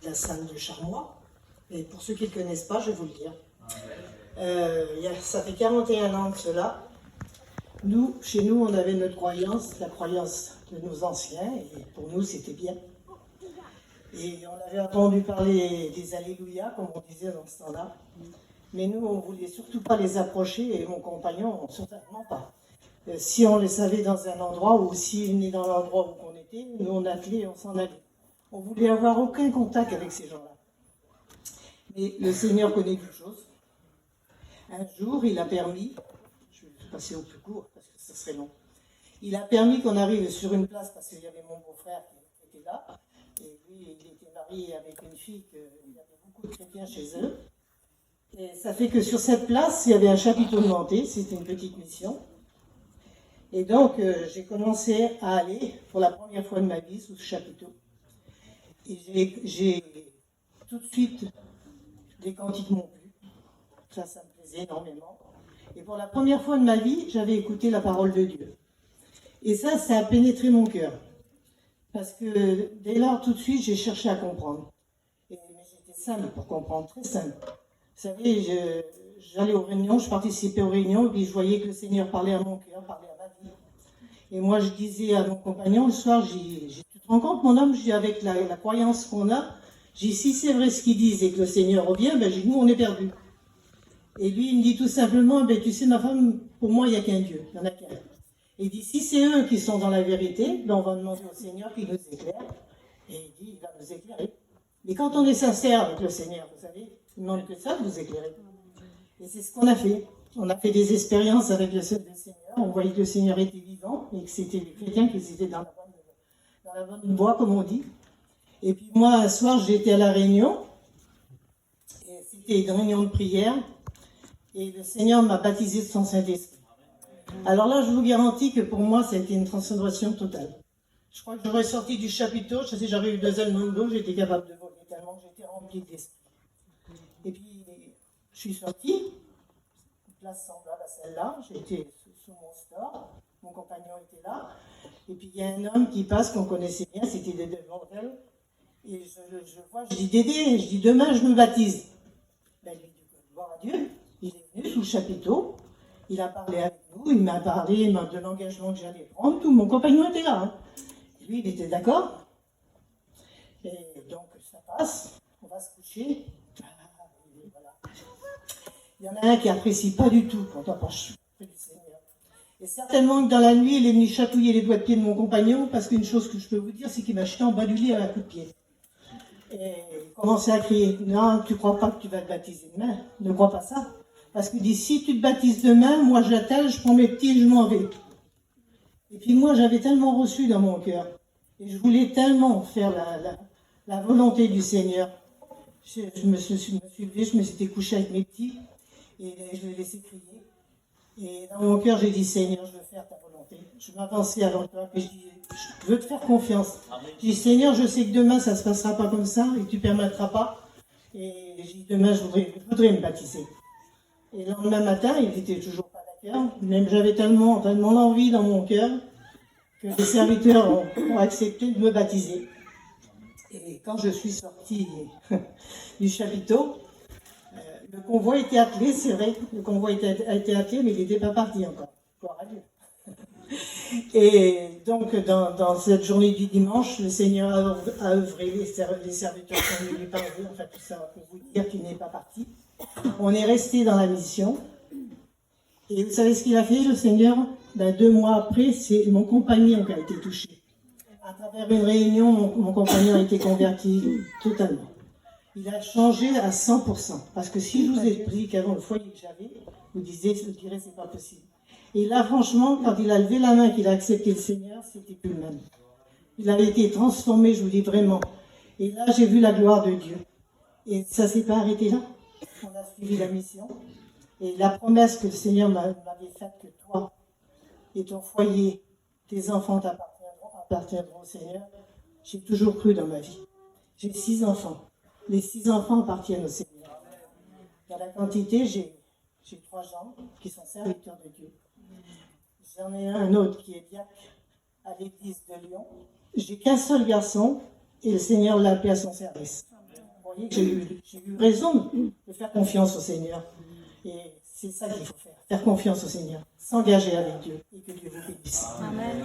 la salle de Charmois. Et pour ceux qui ne le connaissent pas, je vais vous le dire. Ça fait 41 ans de cela. Chez nous, on avait notre croyance, la croyance de nos anciens, et pour nous, c'était bien. Et on avait entendu parler des Alléluia, comme on disait dans ce temps-là. Mais nous, on ne voulait surtout pas les approcher, et mon compagnon, certainement pas. Si on les savait dans un endroit, ou s'ils venaient dans l'endroit où on était, nous, on attelait et on s'en allait. On ne voulait avoir aucun contact avec ces gens-là. Mais le Seigneur connaît toutes choses. Un jour, il a permis, je vais passer au plus court parce que ça serait long, il a permis qu'on arrive sur une place parce qu'il y avait mon beau-frère qui était là, et lui, il était marié avec une fille, il y avait beaucoup de chrétiens chez eux. Et ça fait que sur cette place, il y avait un chapiteau de montée, c'était une petite mission. Et donc, j'ai commencé à aller, pour la première fois de ma vie, sous ce chapiteau. Et j'ai tout de suite, les cantiques m'ont plu. Ça me plaisait énormément. Et pour la première fois de ma vie, j'avais écouté la parole de Dieu. Et ça a pénétré mon cœur. Parce que dès lors, tout de suite, j'ai cherché à comprendre. Mais j'étais simple pour comprendre, très simple. Vous savez, j'allais aux réunions, je participais aux réunions, et puis je voyais que le Seigneur parlait à mon cœur, parlait à ma vie. Et moi, je disais à mon compagnon, le soir, tu te rends compte, mon homme, avec la croyance qu'on a, si c'est vrai ce qu'ils disent et que le Seigneur revient, nous, on est perdus. Et lui, il me dit tout simplement, tu sais, ma femme, pour moi, il n'y a qu'un Dieu, il n'y en a qu'un. Et il dit, si c'est eux qui sont dans la vérité, on va demander au Seigneur qu'il nous éclaire. Et il dit, il va nous éclairer. Mais quand on est sincère avec le Seigneur, vous savez, il ne demande que ça de vous éclairer. Et c'est ce qu'on a fait. On a fait des expériences avec le Seigneur. On voyait que le Seigneur était vivant et que c'était les chrétiens qui étaient dans la bonne voie, comme on dit. Et puis moi, un soir, j'étais à la réunion. Et c'était une réunion de prière. Et le Seigneur m'a baptisé de son Saint-Esprit. Alors là, je vous garantis que pour moi, ça a été une transformation totale. Je crois que j'aurais sorti du chapiteau, je sais, j'aurais eu 2 ailes dans le dos, j'étais capable de voler tellement que j'étais rempli d'esprit. Et puis, je suis sortie, une place semblable à celle-là, j'étais sous mon store, mon compagnon était là, et puis il y a un homme qui passe, qu'on connaissait bien, c'était Dédé Bordel, et je vois, je dis Dédé, je dis demain je me baptise. Il dit, gloire à Dieu, il est venu sous le chapiteau, il a parlé avec nous, il m'a parlé de l'engagement que j'allais prendre, tout, mon compagnon était là. Hein. Lui, il était d'accord. Et donc, ça passe, on va se coucher. Voilà. Il y en a un qui n'apprécie pas du tout quand on approche du Seigneur. Et certainement que dans la nuit, il est venu chatouiller les doigts de pied de mon compagnon, parce qu'une chose que je peux vous dire, c'est qu'il m'a jeté en bas du lit à un coup de pied. Et il commençait à crier, non, tu ne crois pas que tu vas te baptiser demain, ne crois pas ça. Parce qu'il dit, si tu te baptises demain, moi j'attelle, je prends mes petits et je m'en vais. Et puis moi, j'avais tellement reçu dans mon cœur. Et je voulais tellement faire la volonté du Seigneur. Je me suis levée, je me suis couchée avec mes petits, et je les laissais crier. Et dans mon cœur, j'ai dit, Seigneur, je veux faire ta volonté. Je m'avançais avant toi, et je dis, je veux te faire confiance. Je dis, Seigneur, je sais que demain, ça ne se passera pas comme ça, et tu ne permettras pas. Et je dis, demain, je voudrais me baptiser. Et le lendemain matin, il n'était toujours pas d'accord. Même j'avais tellement l'envie dans mon cœur que les serviteurs ont accepté de me baptiser. Et quand je suis sortie du chapiteau, le convoi était attelé, c'est vrai. Le convoi a été attelé, mais il n'était pas parti encore. Gloire à Dieu. Et donc, dans cette journée du dimanche, le Seigneur a œuvré, les serviteurs sont venus lui parler, enfin tout ça pour vous dire qu'il n'est pas parti. On est resté dans la mission. Et vous savez ce qu'il a fait, le Seigneur? 2 mois après, c'est mon compagnon qui a été touché. À travers une réunion, mon compagnon a été converti totalement. Il a changé à 100%. Parce que si je vous ai dit qu'avant le foyer que j'avais, vous direz c'est pas possible. Et là, franchement, quand il a levé la main, qu'il a accepté le Seigneur, c'était plus le même. Il avait été transformé, je vous dis vraiment. Et là, j'ai vu la gloire de Dieu. Et ça ne s'est pas arrêté là. On a suivi la mission. Et la promesse que le Seigneur m'avait faite, que toi et ton foyer, tes enfants appartiendront au Seigneur, j'ai toujours cru dans ma vie. J'ai 6 enfants. Les 6 enfants appartiennent au Seigneur. Dans la quantité, j'ai 3 gens qui sont serviteurs de Dieu. J'en ai un autre qui est diacre à l'église de Lyon. J'ai qu'un seul garçon et le Seigneur l'a appelé à son service. voyez que j'ai eu raison de faire confiance au Seigneur. Et c'est ça qu'il faut faire confiance au Seigneur, s'engager avec Dieu et que Dieu vous bénisse. Amen.